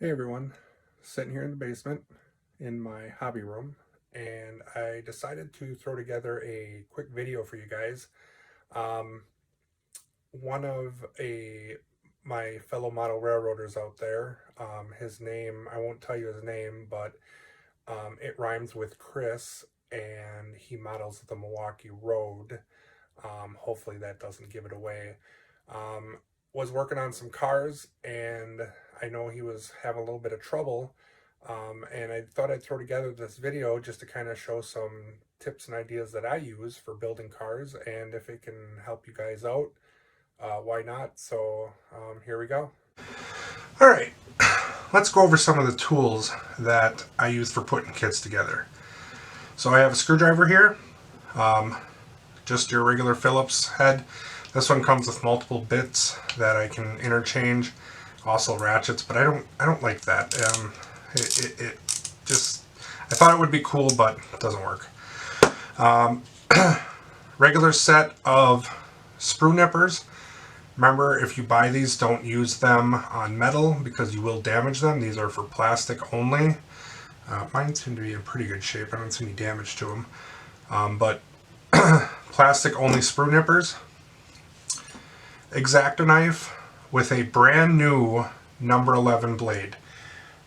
Hey everyone, sitting here in the basement in my hobby room, and I decided to throw together a quick video for you guys. Um, one of a my fellow model railroaders out there, his name, I won't tell you his name, but it rhymes with Chris, and he models the Milwaukee Road. Hopefully that doesn't give it away. Um, was working on some cars, and I know he was having a little bit of trouble. And I thought I'd throw together this video just to kind of show some tips and ideas that I use for building cars, and if it can help you guys out, why not? So here we go. All right, let's go over some of the tools that I use for putting kits together. So I have a screwdriver here. Um, just your regular Phillips head. This one comes with multiple bits that I can interchange, also ratchets, but I don't like that. It just, I thought it would be cool, but it doesn't work. Regular set of sprue nippers. Remember, if you buy these, don't use them on metal because you will damage them. These are for plastic only. Mine seem to be in pretty good shape. I don't see any damage to them. But plastic only sprue nippers. X-Acto knife with a brand new number 11 blade.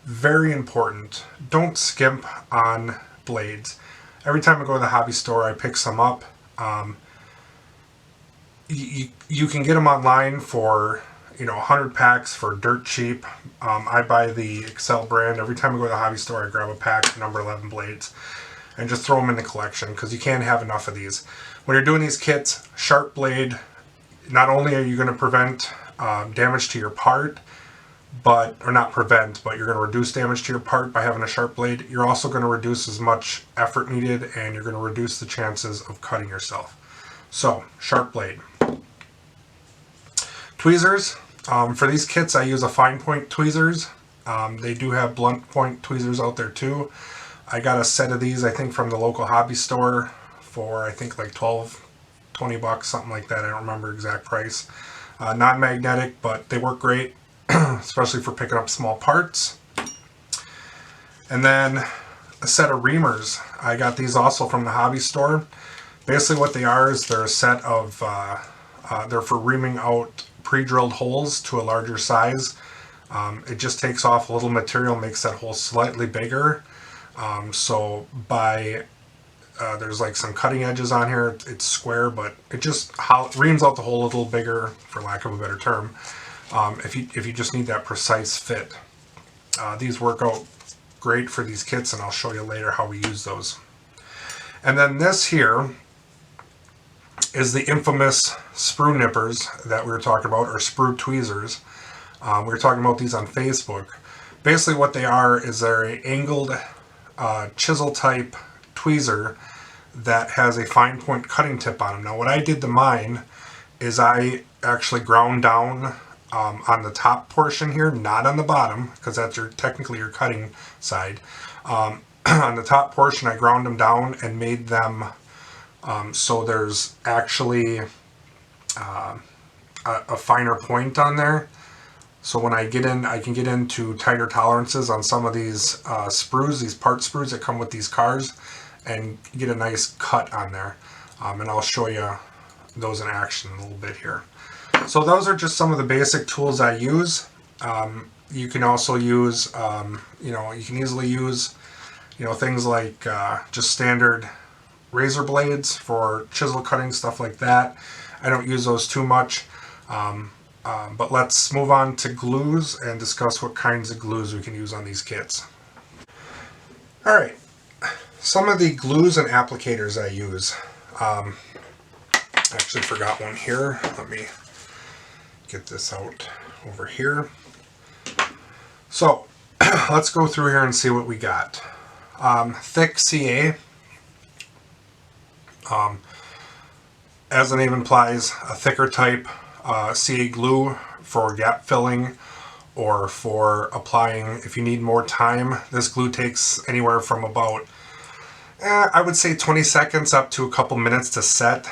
Very important. Don't skimp on blades. Every time I go to the hobby store, I pick some up. You can get them online for 100 packs for dirt cheap. I buy the Excel brand. Every time I go to the hobby store, I grab a pack of number 11 blades and just throw them in the collection because you can't have enough of these. When you're doing these kits, sharp blade, not only are you going to prevent damage to your part, or not prevent, but you're going to reduce damage to your part by having a sharp blade. You're also going to reduce as much effort needed, and you're going to reduce the chances of cutting yourself. So, sharp blade. Tweezers. For these kits, I use a fine point tweezers. They do have blunt point tweezers out there too. I got a set of these, I think, from the local hobby store for, I think, like 20 bucks, something like that. I don't remember exact price. Non-magnetic, but they work great, especially for picking up small parts. And then a set of reamers. I got these also from the hobby store. Basically what they are is they're a set of, they're for reaming out pre-drilled holes to a larger size. It just takes off a little material, makes that hole slightly bigger. So there's like some cutting edges on here. It's square, but it just reams out the hole a little bigger, for lack of a better term. If you just need that precise fit, these work out great for these kits, and I'll show you later how we use those. And then this here is the infamous sprue nippers that we were talking about, or sprue tweezers. We were talking about these on Facebook. Basically what they are is they're an angled chisel type tweezer that has a fine point cutting tip on them. Now what I did to mine is I actually ground down on the top portion here, not on the bottom, because that's technically your cutting side. On the top portion I ground them down and made them so there's actually a finer point on there. So when I get in, I can get into tighter tolerances on some of these sprues, these part sprues that come with these cars, and get a nice cut on there. And I'll show you those in action in a little bit here. So those are just some of the basic tools I use. You can also use, you can easily use, things like just standard razor blades for chisel cutting, stuff like that. I don't use those too much. But let's move on to glues and discuss what kinds of glues we can use on these kits. Alright, some of the glues and applicators I use. I actually forgot one here. Let me get this out over here. So, let's go through here and see what we got. Thick CA. As the name implies, a thicker type CA glue for gap filling or for applying if you need more time. This glue takes anywhere from about, I would say 20 seconds up to a couple minutes to set,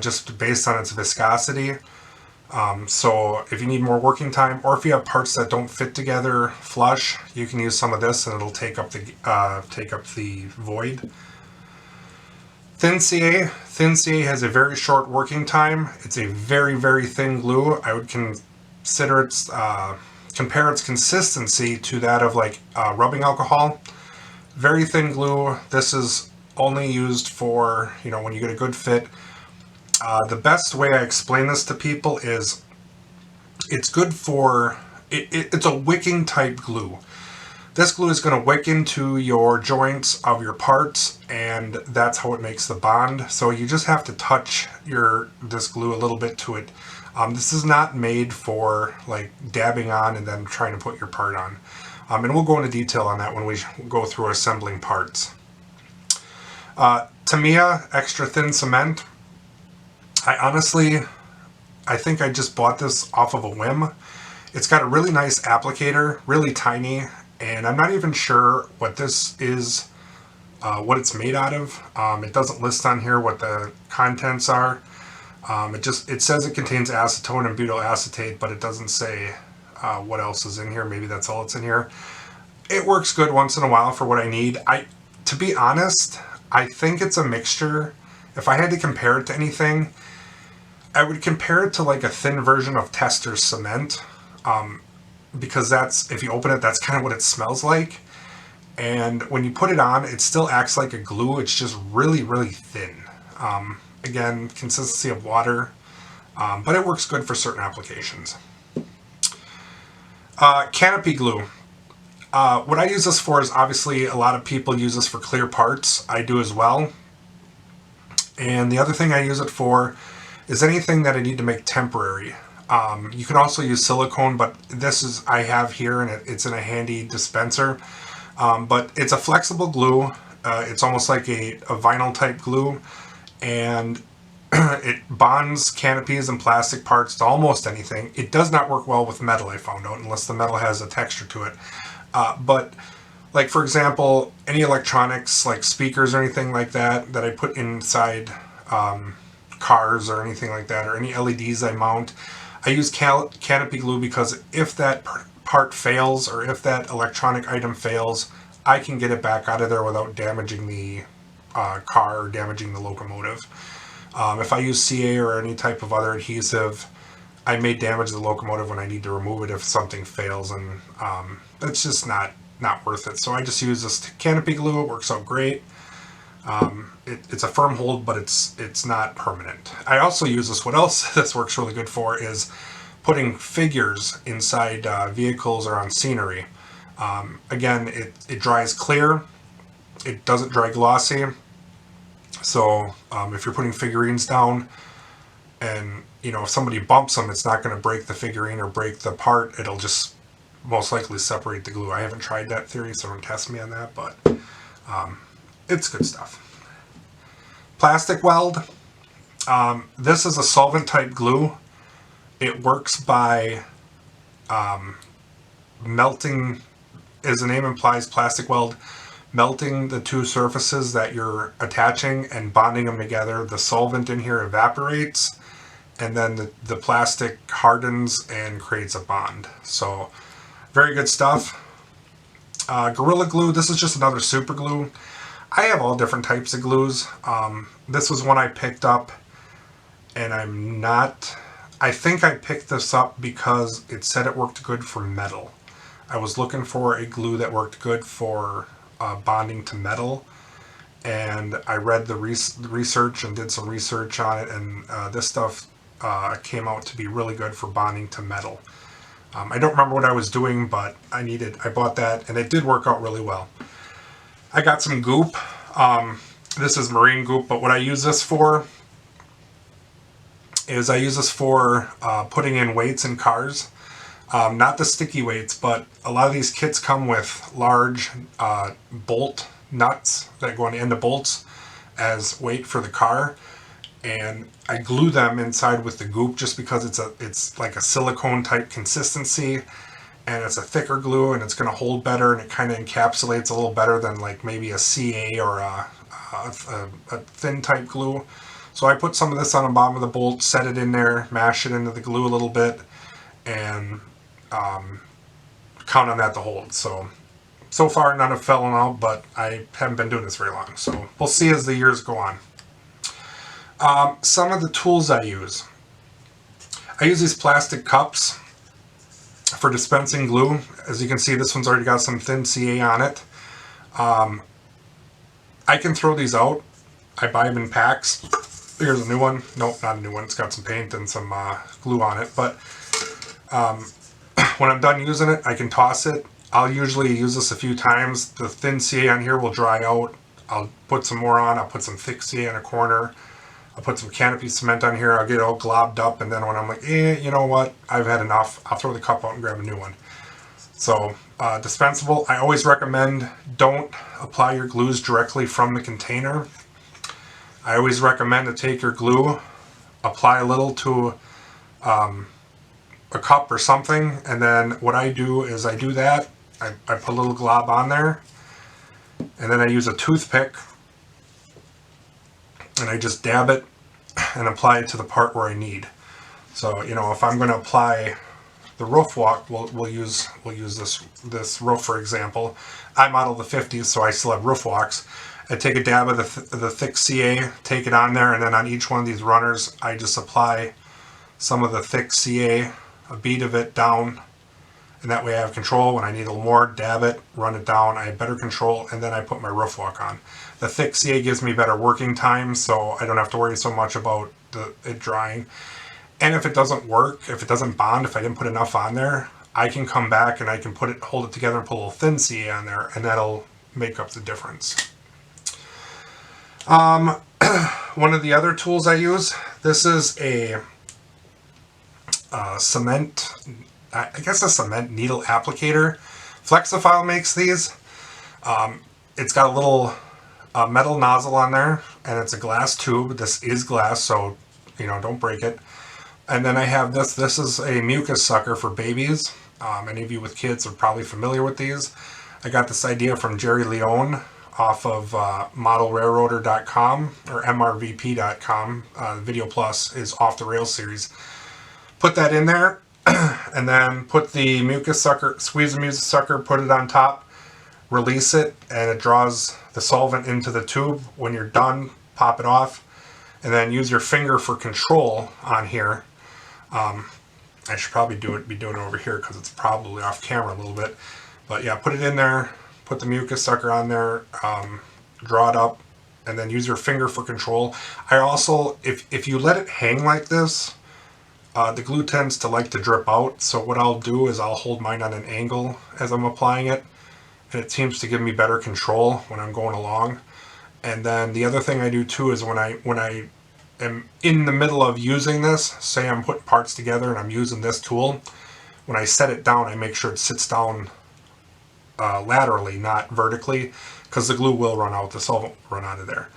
just based on its viscosity. So if you need more working time, or if you have parts that don't fit together flush, you can use some of this and it'll take up the void. Thin CA. Thin CA has a very short working time. It's a very, very thin glue. I would consider its compare its consistency to that of like rubbing alcohol. Very thin glue. This is only used for, when you get a good fit. The best way I explain this to people is it's good for, it's a wicking type glue. This glue is going to wick into your joints of your parts, and that's how it makes the bond. So you just have to touch this glue a little bit to it. This is not made for like dabbing on and then trying to put your part on. And we'll go into detail on that when we go through assembling parts. Tamiya extra thin cement. I think I just bought this off of a whim. It's got a really nice applicator, really tiny, and I'm not even sure what this is, what it's made out of. It doesn't list on here what the contents are. It says it contains acetone and butyl acetate, but it doesn't say what else is in here. Maybe that's all that's in here. It works good once in a while for what I need. To be honest, I think it's a mixture. If I had to compare it to anything, I would compare it to like a thin version of Testor's cement, because if you open it, that's kind of what it smells like. And when you put it on, it still acts like a glue. It's just really, really thin. Again, consistency of water, but it works good for certain applications. Canopy glue. What I use this for is, obviously a lot of people use this for clear parts. I do as well. And the other thing I use it for is anything that I need to make temporary. You can also use silicone, but I have here, and it's in a handy dispenser. But it's a flexible glue. It's almost like a vinyl type glue, and it bonds canopies and plastic parts to almost anything. It does not work well with metal, I found out, unless the metal has a texture to it. But like, for example, any electronics like speakers or anything like that I put inside cars or anything like that, or any LEDs I mount, I use canopy glue, because if that part fails, or if that electronic item fails, I can get it back out of there without damaging the car or damaging the locomotive. If I use CA or any type of other adhesive, I may damage the locomotive when I need to remove it if something fails, and it's just not worth it. So I just use this canopy glue. It works out great. It's a firm hold, but it's not permanent. I also use this. What else this works really good for is putting figures inside vehicles or on scenery. Again, it dries clear. It doesn't dry glossy. So if you're putting figurines down, and if somebody bumps them, it's not going to break the figurine or break the part. It'll just most likely separate the glue. I haven't tried that theory, so don't test me on that, but it's good stuff. Plastic weld. This is a solvent type glue. It works by melting, as the name implies, plastic weld, melting the two surfaces that you're attaching and bonding them together. The solvent in here evaporates, and then the plastic hardens and creates a bond. So very good stuff. Gorilla Glue. This is just another super glue. I have all different types of glues. This was one I picked up, and I think I picked this up because it said it worked good for metal. I was looking for a glue that worked good for bonding to metal, and I read the research and did some research on it, and this stuff came out to be really good for bonding to metal. I don't remember what I was doing, but I bought that, and it did work out really well. I got some goop. This is marine goop, but what I use this for is I use this for putting in weights in cars. Not the sticky weights, but a lot of these kits come with large bolt nuts that go on the end of bolts as weight for the car, and I glue them inside with the goop just because it's like a silicone type consistency, and it's a thicker glue, and it's going to hold better, and it kind of encapsulates a little better than like maybe a CA or a thin type glue. So I put some of this on the bottom of the bolt, set it in there, mash it into the glue a little bit, and count on that to hold. So far none have fallen out, but I haven't been doing this very long, so we'll see as the years go on. Some of the tools I use these plastic cups for dispensing glue. As you can see, this one's already got some thin CA on it. I can throw these out. I buy them in packs. Here's a new one. Nope, not a new one. It's got some paint and some glue on it. But when I'm done using it, I can toss it. I'll usually use this a few times. The thin CA on here will dry out. I'll put some more on. I'll put some thick CA in a corner. I'll put some canopy cement on here. I'll get it all globbed up. And then when I'm like, you know what? I've had enough. I'll throw the cup out and grab a new one. So dispensable. I always recommend don't apply your glues directly from the container. I always recommend to take your glue, apply a little to a cup or something, and then what I do is I do that. I put a little glob on there, and then I use a toothpick, and I just dab it and apply it to the part where I need. So, you know, if I'm going to apply the roof walk, we'll use this roof for example. I model the 50s, so I still have roof walks. I take a dab of the thick CA, take it on there, and then on each one of these runners, I just apply some of the thick CA, a bead of it down, and that way I have control. When I need a little more, dab it, run it down, I have better control, and then I put my roof walk on. The thick CA gives me better working time, so I don't have to worry so much about it drying. And if it doesn't work, if it doesn't bond, if I didn't put enough on there, I can come back and I can hold it together and put a little thin CA on there, and that'll make up the difference. One of the other tools I use, this is a cement, I guess a cement needle applicator. Flexifile makes these. It's got a little metal nozzle on there, and it's a glass tube. This is glass, so you know, don't break it. And then I have this. This is a mucus sucker for babies. Any of you with kids are probably familiar with these. I got this idea from Jerry Leone off of modelrailroader.com or mrvp.com. Video Plus is Off the Rails series. Put that in there, and then put the mucus sucker, squeeze the mucus sucker, put it on top, release it, and it draws the solvent into the tube. When you're done, pop it off, and then use your finger for control on here. I should probably be doing it over here because it's probably off camera a little bit. But yeah, put it in there, put the mucus sucker on there, draw it up, and then use your finger for control. I also, if you let it hang like this, the glue tends to like to drip out. So what I'll do is I'll hold mine on an angle as I'm applying it, and it seems to give me better control when I'm going along. And then the other thing I do too is when I am in the middle of using this, say I'm putting parts together and I'm using this tool, when I set it down, I make sure it sits down laterally, not vertically, because the glue will run out, the solvent will run out of there.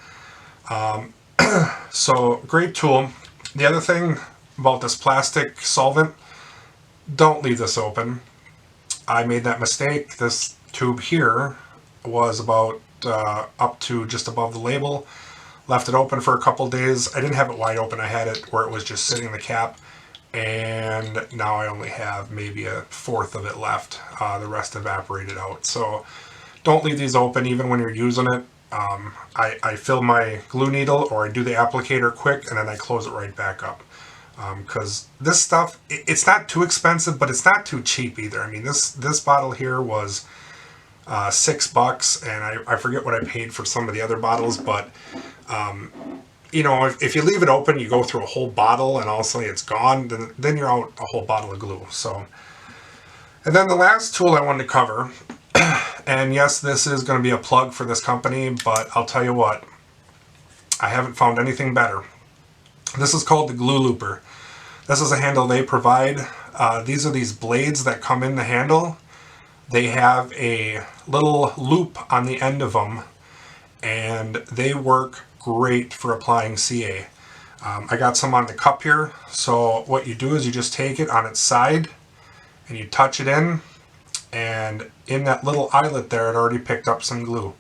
So great tool. The other thing about this plastic solvent, don't leave this open. I made that mistake. This tube here was about up to just above the label. Left it open for a couple days. I didn't have it wide open. I had it where it was just sitting in the cap, and now I only have maybe a fourth of it left. The rest evaporated out. So don't leave these open even when you're using it. I fill my glue needle, or I do the applicator quick, and then I close it right back up. Because this stuff, it's not too expensive, but it's not too cheap either. I mean, this bottle here was $6, and I forget what I paid for some of the other bottles, but you know, if you leave it open, you go through a whole bottle and all of a sudden it's gone, then you're out a whole bottle of glue. So, and then the last tool I wanted to cover, and yes, this is going to be a plug for this company, but I'll tell you what, I haven't found anything better. This is called the Glue Looper. This is a handle they provide. These are these blades that come in the handle. They have a little loop on the end of them, and they work great for applying CA. I got some on the cup here. So what you do is you just take it on its side and you touch it in, and in that little eyelet there, it already picked up some glue.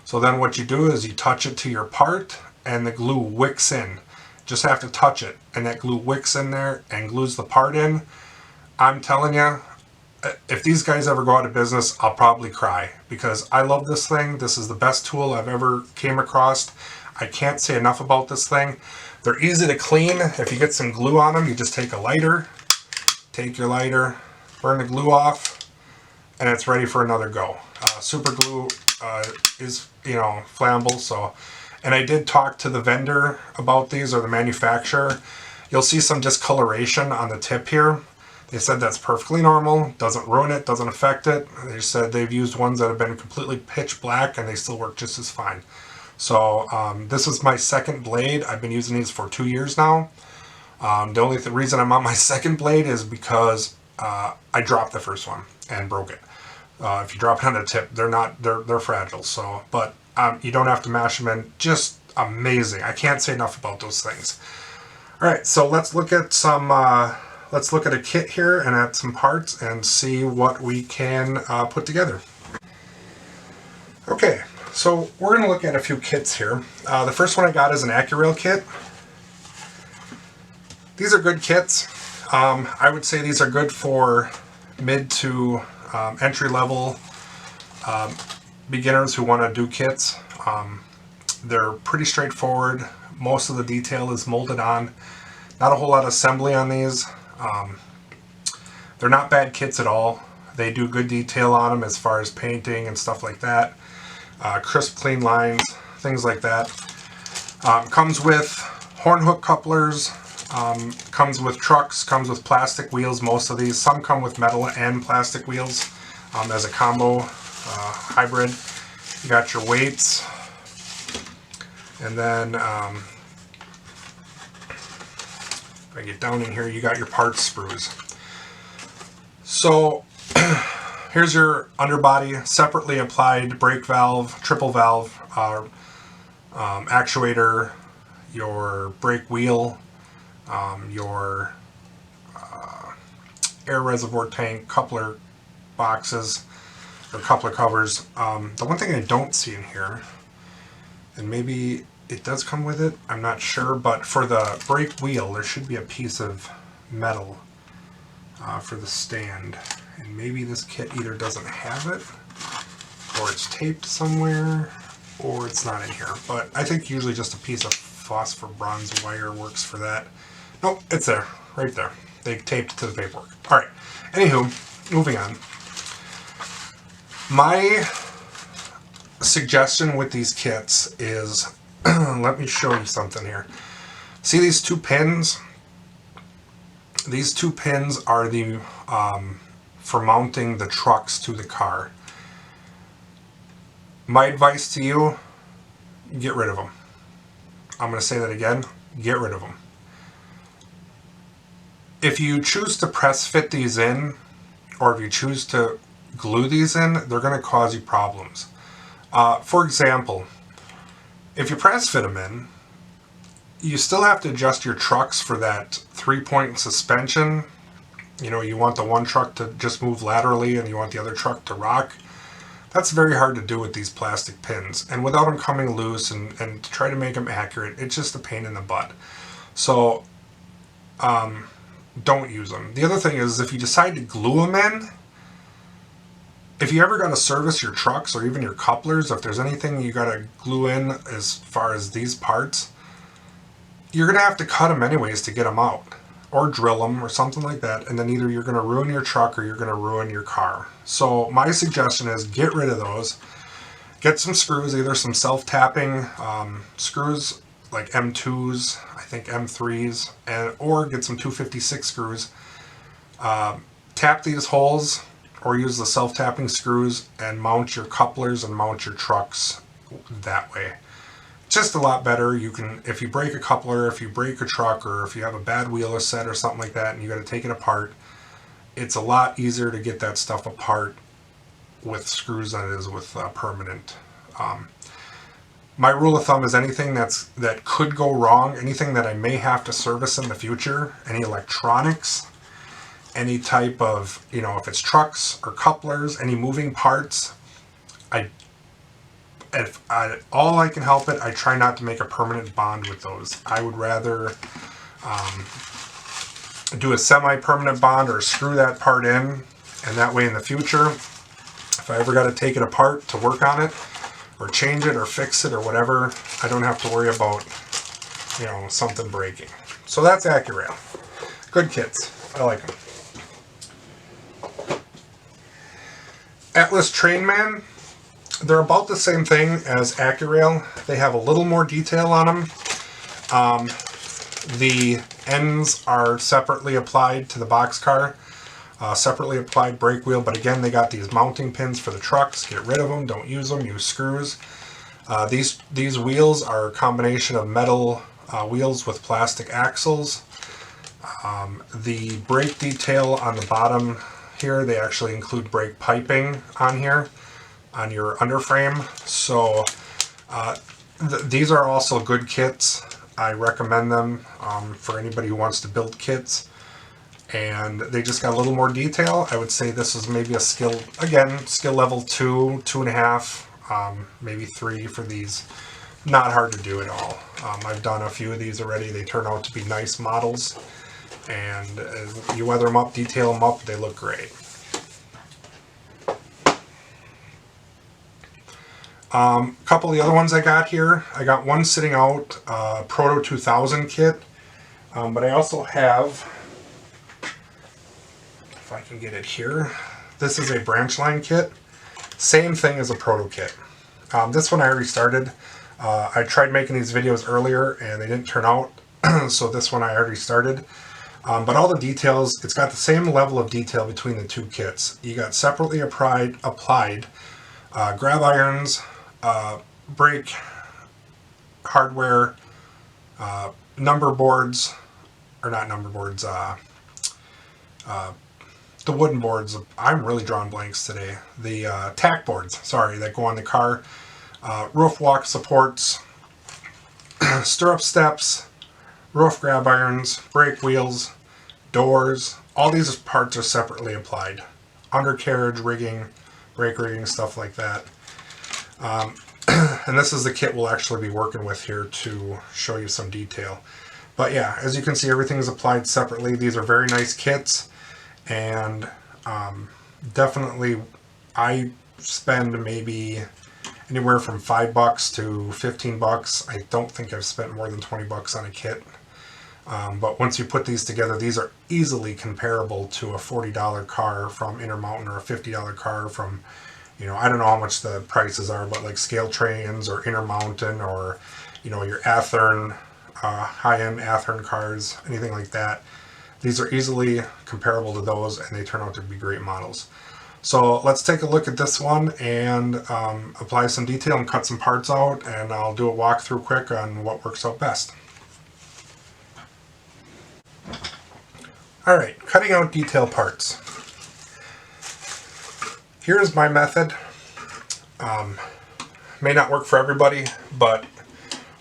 So then what you do is you touch it to your part, and the glue wicks in. just have to touch it, and that glue wicks in there and glues the part in. I'm telling you, if these guys ever go out of business, I'll probably cry, because I love this thing. This is the best tool I've ever came across. I can't say enough about this thing. They're easy to clean. If you get some glue on them, you just take a lighter, burn the glue off, and it's ready for another go. Super glue is, flammable. So, and I did talk to the vendor about these, or the manufacturer. You'll see some discoloration on the tip here. They said that's perfectly normal, doesn't ruin it, doesn't affect it. They said they've used ones that have been completely pitch black and they still work just as fine. So this is my second blade. I've been using these for 2 years now. The only reason I'm on my second blade is because I dropped the first one and broke it. If you drop it on the tip, they're fragile. So, but you don't have to mash them in. Just amazing. I can't say enough about those things. All right, so let's look at some. Let's look at a kit here and at some parts and see what we can put together. Okay, so we're going to look at a few kits here. The first one I got is an AccuRail kit. These are good kits. I would say these are good for mid to entry level beginners who want to do kits. They're pretty straightforward. Most of the detail is molded on. Not a whole lot of assembly on these. They're not bad kits at all. They do good detail on them as far as painting and stuff like that. Crisp, clean lines, things like that. Comes with horn hook couplers. Comes with trucks. Comes with plastic wheels. Most of these. Some come with metal and plastic wheels as a combo hybrid. You got your weights, and then if I get down in here, you got your parts sprues. So here's your underbody, separately applied brake valve, triple valve, actuator, your brake wheel, your air reservoir tank, coupler boxes, or coupler covers. The one thing I don't see in here, and maybe it does come with it, I'm not sure, but for the brake wheel there should be a piece of metal for the stand, and maybe this kit either doesn't have it, or it's taped somewhere, or it's not in here. But I think usually just a piece of phosphor bronze wire works for that. Nope, it's there, right there. They taped it to the paperwork. Alright, anywho, moving on. My suggestion with these kits is, let me show you something here. See these two pins? These two pins are the for mounting the trucks to the car. My advice to you, get rid of them. I'm going to say that again, get rid of them. If you choose to press fit these in, or if you choose to glue these in, they're going to cause you problems. For example, if you press fit them in, you still have to adjust your trucks for that 3-point suspension. You know, you want the one truck to just move laterally and you want the other truck to rock. That's very hard to do with these plastic pins. And without them coming loose and to try to make them accurate, it's just a pain in the butt. So, don't use them. The other thing is, if you decide to glue them in, if you ever got to service your trucks or even your couplers, if there's anything you got to glue in as far as these parts, you're going to have to cut them anyways to get them out, or drill them or something like that, and then either you're going to ruin your truck or you're going to ruin your car. So my suggestion is get rid of those. Get some screws, either some self-tapping screws like M2s, I think M3s, or get some 256 screws. Tap these holes or use the self-tapping screws and mount your couplers and mount your trucks that way. Just a lot better. You can, if you break a coupler, if you break a truck, or if you have a bad wheel or set or something like that and you got to take it apart, it's a lot easier to get that stuff apart with screws than it is with permanent. My rule of thumb is anything that could go wrong, anything that I may have to service in the future, any electronics, any type of, if it's trucks or couplers, any moving parts, if all I can help it, I try not to make a permanent bond with those. I would rather do a semi-permanent bond or screw that part in, and that way in the future, if I ever got to take it apart to work on it or change it or fix it or whatever, I don't have to worry about, you know, something breaking. So that's AccuRail. Good kits. I like them. Atlas Trainman. They're about the same thing as AccuRail. They have a little more detail on them. The ends are separately applied to the boxcar. Separately applied brake wheel, but again, they got these mounting pins for the trucks. Get rid of them. Don't use them. Use screws. These wheels are a combination of metal wheels with plastic axles. The brake detail on the bottom here, they actually include brake piping on here on your underframe. So these are also good kits. I recommend them for anybody who wants to build kits. And they just got a little more detail. I would say this is maybe a skill level 2, 2.5, maybe 3 for these. Not hard to do at all. I've done a few of these already. They turn out to be nice models. And you weather them up, detail them up, they look great. A couple of the other ones I got here. I got one sitting out, Proto 2000 kit. But I also have, if I can get it here, this is a branch line kit. Same thing as a Proto kit. This one I already started. I tried making these videos earlier and they didn't turn out. So this one I already started. But all the details, it's got the same level of detail between the two kits. You got separately applied grab irons, brake hardware, number boards, or not number boards, the wooden boards. I'm really drawing blanks today. The tack boards, sorry, that go on the car. Roof walk supports, stirrup steps, roof grab irons, brake wheels, doors. All these parts are separately applied. Undercarriage rigging, brake rigging, stuff like that. And this is the kit we'll actually be working with here to show you some detail. But yeah, as you can see, everything is applied separately. These are very nice kits, and definitely I spend maybe anywhere from $5 to $15. I don't think I've spent more than $20 on a kit. But once you put these together, these are easily comparable to a $40 car from Intermountain or a $50 car from, you know, I don't know how much the prices are, but like Scale Trains or Intermountain or, you know, your Athearn, high-end Athearn cars, anything like that. These are easily comparable to those, and they turn out to be great models. So let's take a look at this one and apply some detail and cut some parts out, and I'll do a walkthrough quick on what works out best. Alright, cutting out detail parts. Here's my method. May not work for everybody, but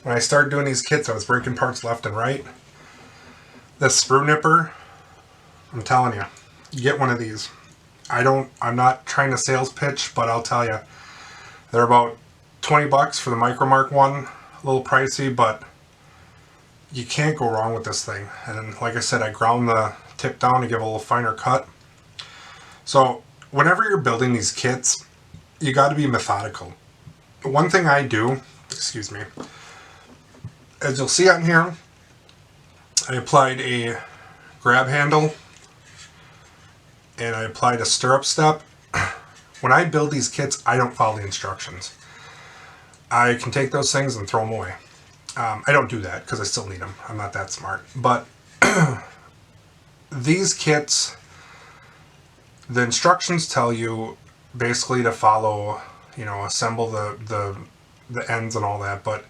when I started doing these kits, I was breaking parts left and right. This screw nipper, I'm telling you, get one of these. I'm not trying to sales pitch, but I'll tell you, they're about $20 for the Micromark one. A little pricey, but you can't go wrong with this thing. And like I said, I ground the tip down to give a little finer cut. So whenever you're building these kits, you got to be methodical. One thing I do, excuse me, as you'll see on here, I applied a grab handle and I applied a stirrup step. When I build these kits, I don't follow the instructions. I can take those things and throw them away. I don't do that because I still need them. I'm not that smart. But these kits, the instructions tell you basically to follow, you know, assemble the ends and all that. But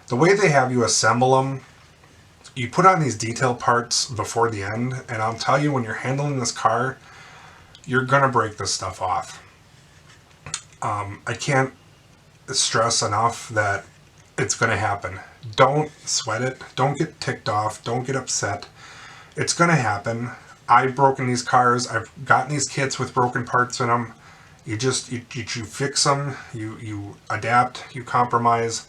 the way they have you assemble them, you put on these detail parts before the end, and I'll tell you, when you're handling this car, you're gonna break this stuff off. I can't stress enough that it's gonna happen. Don't sweat it. Don't get ticked off. Don't get upset. It's gonna happen. I've broken these cars. I've gotten these kits with broken parts in them. You fix them, you adapt, you compromise,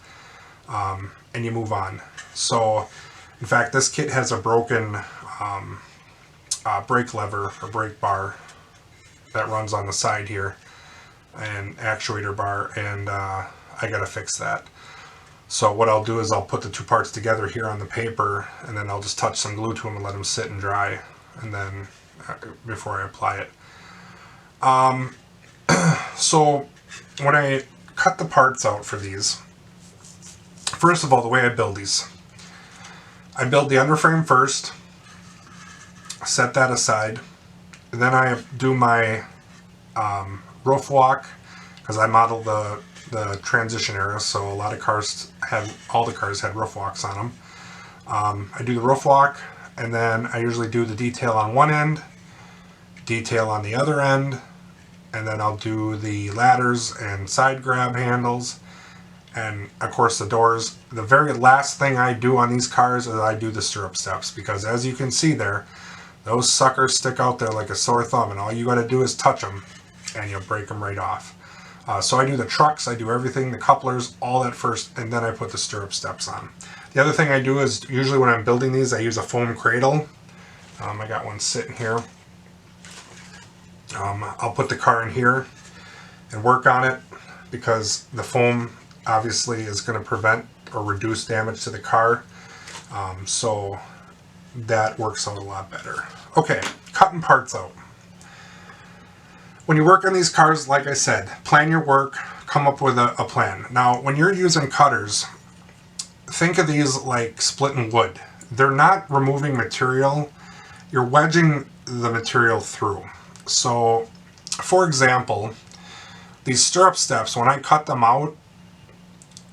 and you move on. So, in fact, this kit has a broken brake lever or brake bar that runs on the side here, and actuator bar, and I gotta fix that. So what I'll do is I'll put the two parts together here on the paper, and then I'll just touch some glue to them and let them sit and dry, and then before I apply it. So when I cut the parts out for these, first of all, the way I build these, I build the underframe first, set that aside, and then I do my roof walk, because I modeled the transition era, so a lot of cars all the cars had roof walks on them. I do the roof walk, and then I usually do the detail on one end, detail on the other end, and then I'll do the ladders and side grab handles, and of course the doors. The very last thing I do on these cars is I do the stirrup steps, because as you can see there, those suckers stick out there like a sore thumb, and all you got to do is touch them and you'll break them right off. So I do the trucks, I do everything, the couplers, all that first, and then I put the stirrup steps on. The other thing I do is, usually when I'm building these, I use a foam cradle. I got one sitting here. I'll put the car in here and work on it, because the foam obviously is going to prevent or reduce damage to the car. So that works out a lot better. Okay, cutting parts out. When you work on these cars, like I said, plan your work, come up with a plan. Now, when you're using cutters, think of these like splitting wood. They're not removing material, you're wedging the material through. So, for example, these stirrup steps, when I cut them out,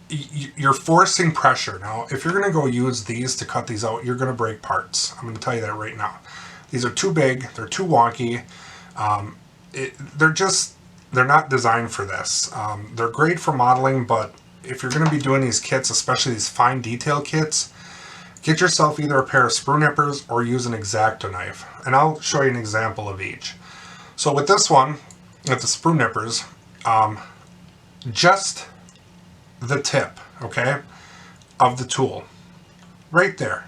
you're forcing pressure. Now, if you're going to go use these to cut these out, you're going to break parts. I'm going to tell you that right now. These are too big, they're too wonky. They're not designed for this. They're great for modeling, but if you're going to be doing these kits, especially these fine detail kits, get yourself either a pair of screw nippers or use an X-Acto knife. And I'll show you an example of each. So with this one, with the screw nippers, just the tip, okay, of the tool, right there.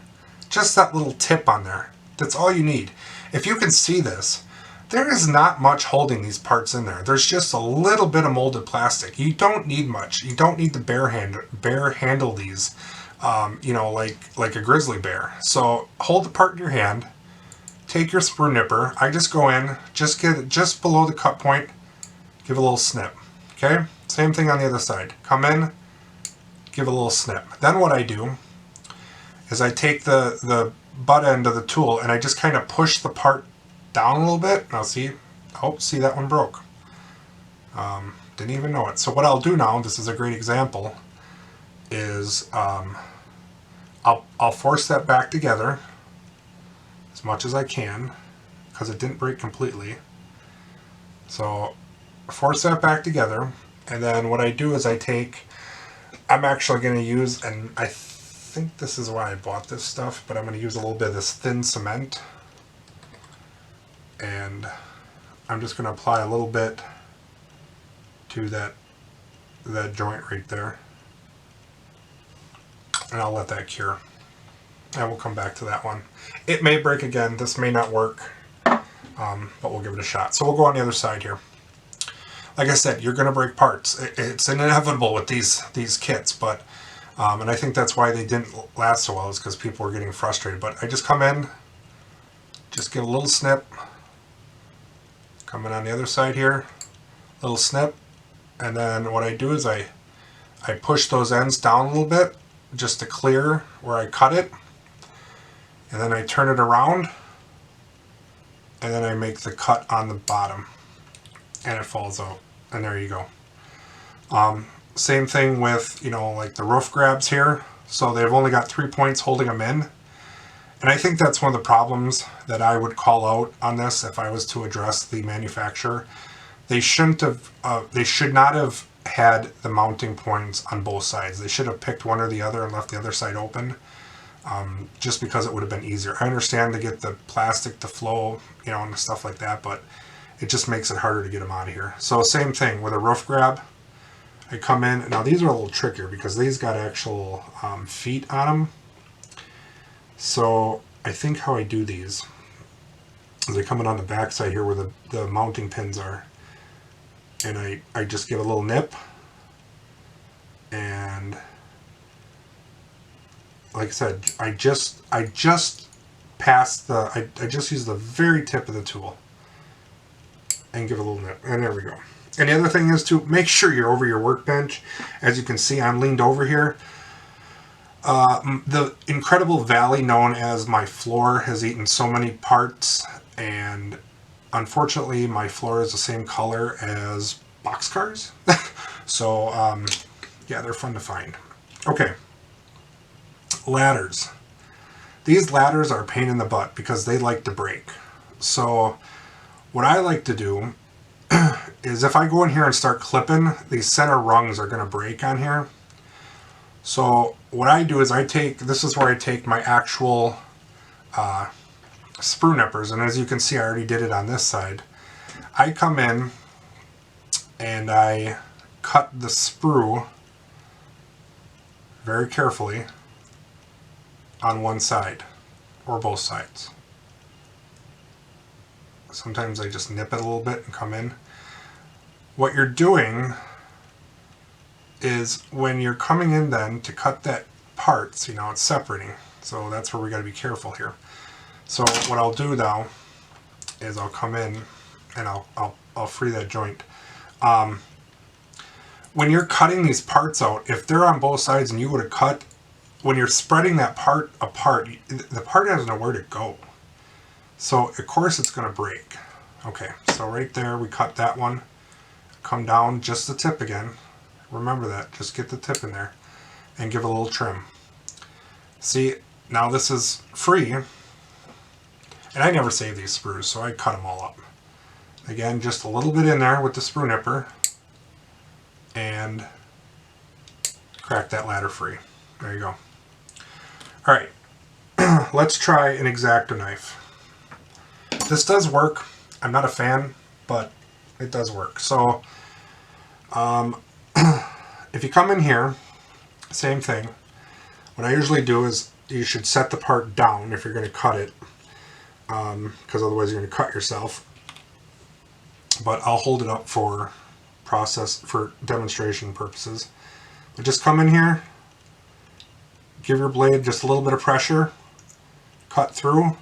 Just that little tip on there. That's all you need. If you can see this, there is not much holding these parts in there. There's just a little bit of molded plastic. You don't need much. You don't need to bare handle these, like a grizzly bear. So hold the part in your hand, take your screw nipper. I just go in, just get it just below the cut point, give a little snip. Okay, same thing on the other side. Come in, give a little snip. Then what I do is I take the butt end of the tool and I just kind of push the part down a little bit. Now see that one broke. Didn't even know it. So what I'll do now, this is a great example, is I'll force that back together as much as I can, because it didn't break completely. So force that back together, and then what I do is I'm actually going to use, and I think this is why I bought this stuff, but I'm going to use a little bit of this thin cement, and I'm just going to apply a little bit to that joint right there, and I'll let that cure, and we'll come back to that one. It may break again, this may not work, but we'll give it a shot. So we'll go on the other side here. Like I said, you're going to break parts. It's inevitable with these kits, but and I think that's why they didn't last so well, is because people were getting frustrated. But I just come in, just give a little snip, come in on the other side here, little snip, and then what I do is I push those ends down a little bit just to clear where I cut it, and then I turn it around, and then I make the cut on the bottom, and it falls out, and there you go. Same thing with, like the roof grabs here. So they've only got 3 points holding them in. And I think that's one of the problems that I would call out on this if I was to address the manufacturer. They should not have had the mounting points on both sides. They should have picked one or the other and left the other side open, just because it would have been easier. I understand to get the plastic to flow, and stuff like that, but it just makes it harder to get them out of here. So same thing with a roof grab. I come in, now these are a little trickier because these got actual feet on them. So I think how I do these is I come in on the back side here where the mounting pins are, and I just give a little nip, and like I said, I just pass the, I just use the very tip of the tool and give a little nip, and there we go. And the other thing is to make sure you're over your workbench. As you can see, I'm leaned over here. The incredible valley known as my floor has eaten so many parts, and unfortunately my floor is the same color as boxcars. So yeah, they're fun to find. Okay, ladders. These ladders are a pain in the butt because they like to break. So what I like to do is if I go in here and start clipping, these center rungs are going to break on here. So what I do is this is where I take my actual sprue nippers, and as you can see I already did it on this side. I come in and I cut the sprue very carefully on one side or both sides. Sometimes I just nip it a little bit and come in. What you're doing is when you're coming in then to cut that part, see now it's separating. So that's where we got to be careful here. So what I'll do now is I'll come in and I'll free that joint. When you're cutting these parts out, if they're on both sides and you would have cut, when you're spreading that part apart, the part has nowhere to go. So of course it's going to break. Okay, so right there we cut that one. Come down just the tip again. Remember that, just get the tip in there and give a little trim. See, now this is free, and I never save these sprues, so I cut them all up. Again, just a little bit in there with the sprue nipper and crack that ladder free. There you go. Alright, let's try an X-Acto knife. This does work. I'm not a fan, but it does work. So if you come in here, same thing. What I usually do is you should set the part down if you're going to cut it, because otherwise you're going to cut yourself. But I'll hold it up for demonstration purposes. But just come in here, give your blade just a little bit of pressure, cut through.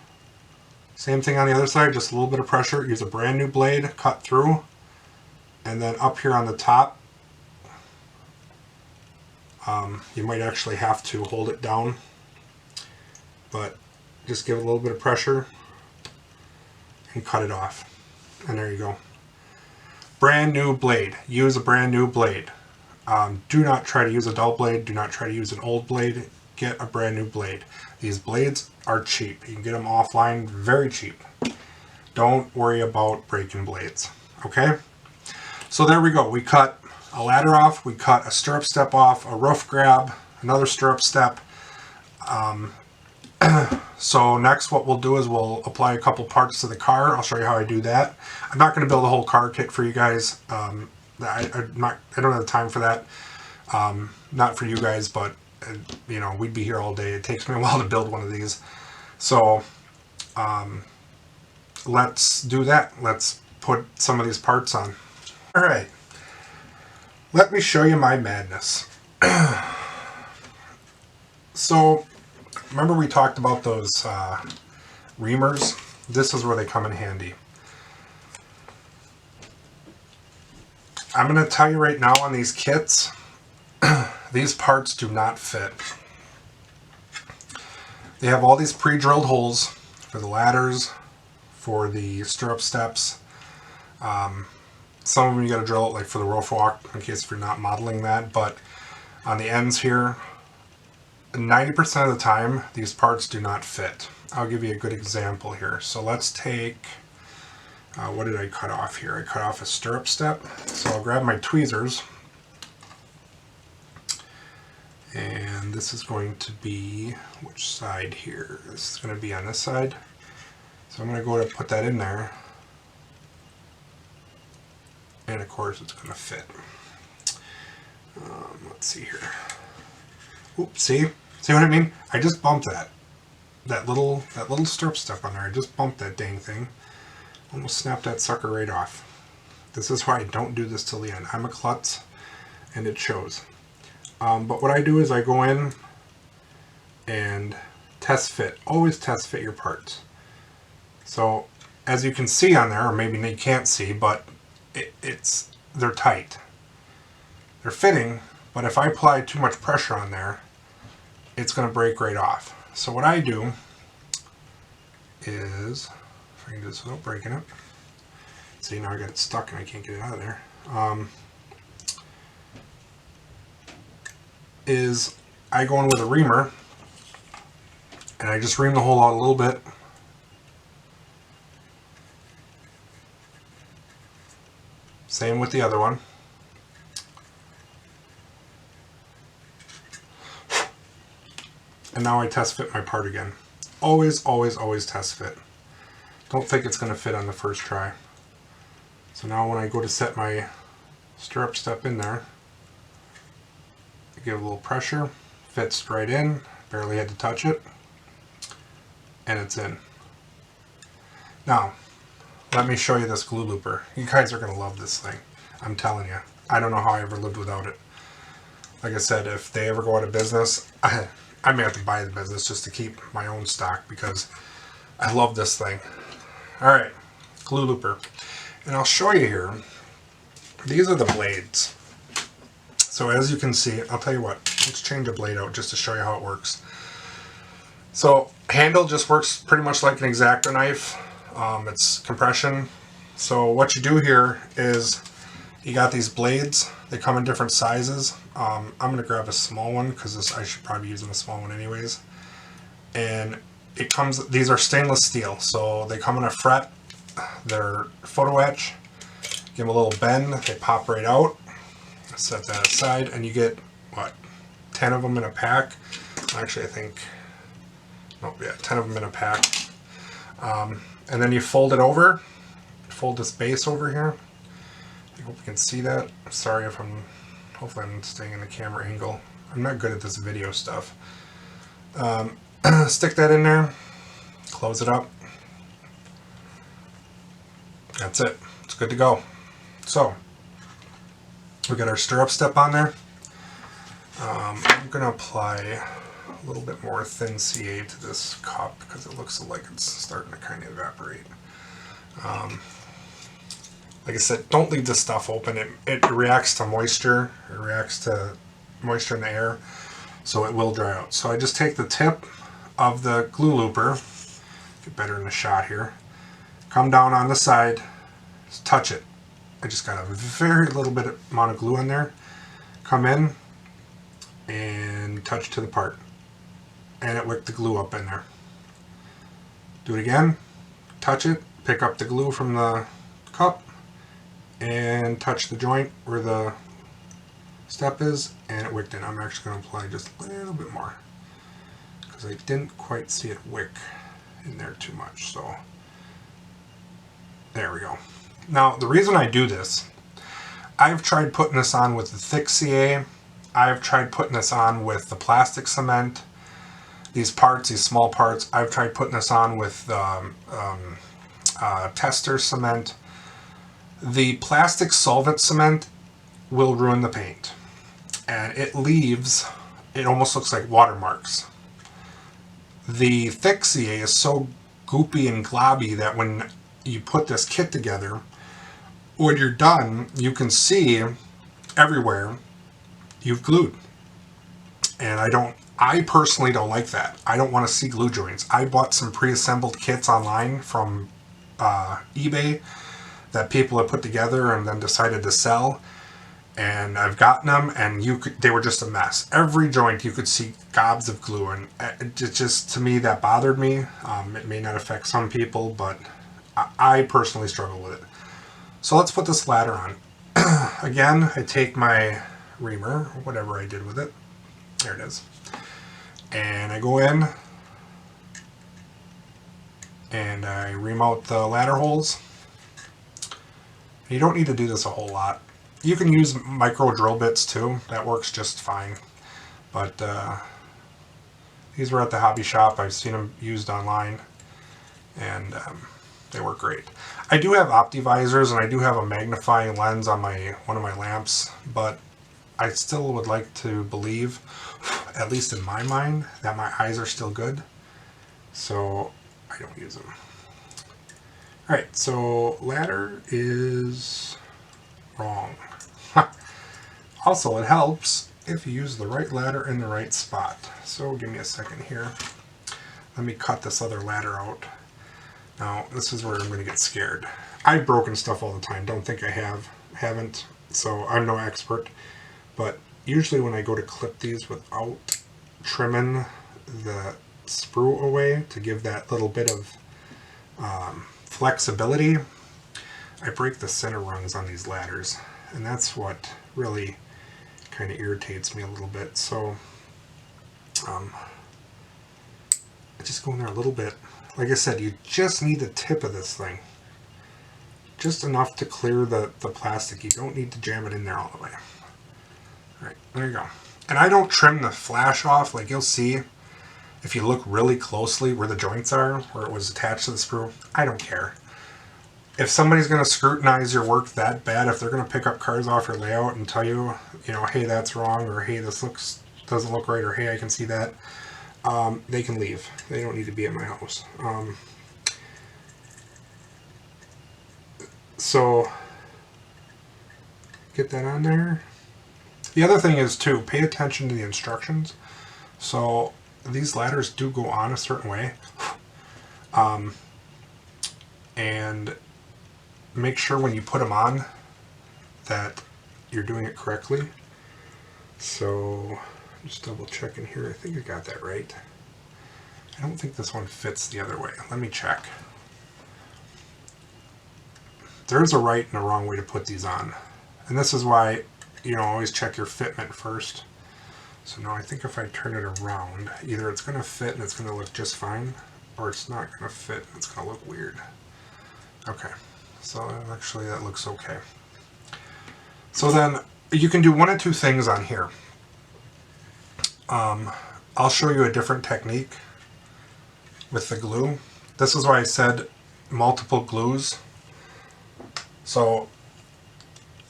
Same thing on the other side, just a little bit of pressure. Use a brand new blade, cut through, and then up here on the top, you might actually have to hold it down, but just give it a little bit of pressure and cut it off. And there you go. Brand new blade. Use a brand new blade. Do not try to use a dull blade. Do not try to use an old blade. Get a brand new blade. These blades are cheap. You can get them offline very cheap. Don't worry about breaking blades. Okay? So there we go. We cut a ladder off. We cut a stirrup step off, a roof grab, another stirrup step. So next what we'll do is we'll apply a couple parts to the car. I'll show you how I do that. I'm not going to build a whole car kit for you guys. I don't have the time for that. Not for you guys, but you know, we'd be here all day. It takes me a while to build one of these. So let's do that. Let's put some of these parts on. All right. Let me show you my madness. So remember we talked about those reamers? This is where they come in handy. I'm going to tell you right now on these kits, these parts do not fit. They have all these pre-drilled holes for the ladders, for the stirrup steps. Some of them you got to drill it like for the roof walk in case if you're not modeling that, but on the ends here, 90% of the time these parts do not fit. I'll give you a good example here. So let's take, what did I cut off here? I cut off a stirrup step. So I'll grab my tweezers, and this is going to be, which side here? This is going to be on this side. So I'm going to go to put that in there. and of course it's going to fit. Let's see here. Oops, see what I mean? I just bumped that little stirrup step on there. I just bumped that dang thing. Almost snapped that sucker right off. This is why I don't do this till the end. I'm a klutz, and it shows. But what I do is I go in and test fit. Always test fit your parts. So as you can see on there, or maybe you can't see, but they're tight. They're fitting, but if I apply too much pressure on there, it's going to break right off. So what I do is, if I can do this without breaking it, see, now I got it stuck and I can't get it out of there, is I go in with a reamer and I just ream the hole out a little bit. Same with the other one. And now I test fit my part again. Always, always, always test fit. Don't think it's going to fit on the first try. So now when I go to set my stirrup step in there, I give a little pressure, fits right in, barely had to touch it, and it's in. Now, let me show you this glue looper. You guys are going to love this thing. I'm telling you. I don't know how I ever lived without it. Like I said, if they ever go out of business, I may have to buy the business just to keep my own stock because I love this thing. Alright, glue looper. And I'll show you here. These are the blades. So as you can see, I'll tell you what, let's change a blade out just to show you how it works. So handle just works pretty much like an X-Acto knife. It's compression. So what you do here is you got these blades. They come in different sizes. I'm going to grab a small one because I should probably be using a small one anyways. And it comes, these are stainless steel, so they come in a fret. They're photo etch. Give them a little bend, they pop right out. Set that aside, and you get, what, 10 of them in a pack? Actually, I think, oh yeah, 10 of them in a pack. And then you fold it over, fold this base over here. I hope you can see that. Sorry if hopefully I'm staying in the camera angle. I'm not good at this video stuff. Stick that in there, close it up. That's it. It's good to go. So, we got our stirrup step on there. I'm going to apply a little bit more thin CA to this cup because it looks like it's starting to kind of evaporate. Like I said, don't leave this stuff open. It reacts to moisture. It reacts to moisture in the air, so it will dry out. So I just take the tip of the glue looper, get better in the shot here, come down on the side, just touch it. I just got a very little bit amount of glue in there. Come in and touch to the part, and it wicked the glue up in there. Do it again, touch it, pick up the glue from the cup, and touch the joint where the step is, and it wicked in. I'm actually going to apply just a little bit more because I didn't quite see it wick in there too much. So there we go. Now the reason I do this, I've tried putting this on with the thick CA. I've tried putting this on with the plastic cement. These parts, these small parts, I've tried putting this on with tester cement. The plastic solvent cement will ruin the paint, and it almost looks like watermarks. The thick CA is so goopy and globby that when you put this kit together, when you're done, you can see everywhere you've glued. And I personally don't like that. I don't want to see glue joints. I bought some pre-assembled kits online from eBay that people have put together and then decided to sell, and I've gotten them, and they were just a mess. Every joint you could see gobs of glue, and it just, to me, that bothered me. It may not affect some people, but I personally struggle with it. So let's put this ladder on. Again, I take my reamer, or whatever I did with it, there it is, and I go in and I ream out the ladder holes. You don't need to do this a whole lot. You can use micro drill bits too. That works just fine. But these were at the hobby shop. I've seen them used online, and they work great. I do have optivisors, and I do have a magnifying lens on one of my lamps, but I still would like to believe, at least in my mind, that my eyes are still good. So I don't use them. Alright, so ladder is wrong. Also, it helps if you use the right ladder in the right spot. So give me a second here. Let me cut this other ladder out. Now, this is where I'm going to get scared. I've broken stuff all the time. Don't think I haven't. So I'm no expert. But usually when I go to clip these without trimming the sprue away to give that little bit of flexibility, I break the center rungs on these ladders, and that's what really kind of irritates me a little bit. So I just go in there a little bit. Like I said, you just need the tip of this thing, just enough to clear the plastic. You don't need to jam it in there all the way. All right, there you go. And I don't trim the flash off. Like, you'll see if you look really closely where the joints are, where it was attached to the sprue. I don't care. If somebody's going to scrutinize your work that bad, if they're going to pick up cars off your layout and tell you, hey, that's wrong, or hey, this doesn't look right, or hey, I can see that, they can leave. They don't need to be at my house. So get that on there. The other thing is, too, pay attention to the instructions. So these ladders do go on a certain way. And make sure when you put them on that you're doing it correctly. So just double checking here. I think I got that right. I don't think this one fits the other way. Let me check. There's a right and a wrong way to put these on. And this is why, always check your fitment first. So now I think if I turn it around, either it's going to fit and it's going to look just fine, or it's not going to fit and it's going to look weird. Okay, so actually that looks okay. So then you can do one of two things on here. I'll show you a different technique with the glue. This is why I said multiple glues. So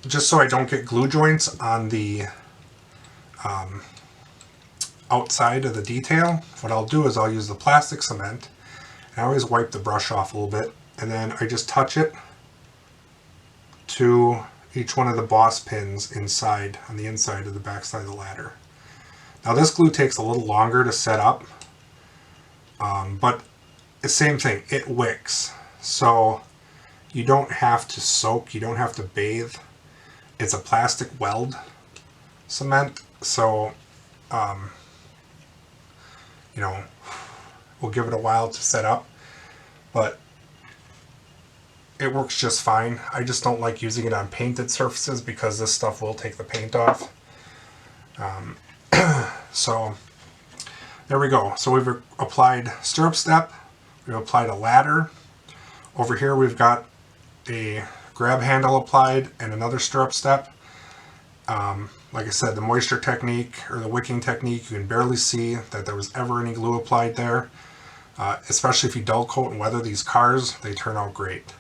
just so I don't get glue joints on the outside of the detail, what I'll do is I'll use the plastic cement, and I always wipe the brush off a little bit, and then I just touch it to each one of the boss pins inside, on the inside of the back side of the ladder. Now this glue takes a little longer to set up, but the same thing, it wicks. So you don't have to soak, you don't have to bathe. It's a plastic weld cement, so we'll give it a while to set up, but it works just fine. I just don't like using it on painted surfaces because this stuff will take the paint off. So there we go. So we've applied stirrup step, we've applied a ladder. Over here we've got a grab handle applied and another stirrup step. Like I said, the moisture technique or the wicking technique, you can barely see that there was ever any glue applied there. Especially if you dull coat and weather these cars, they turn out great.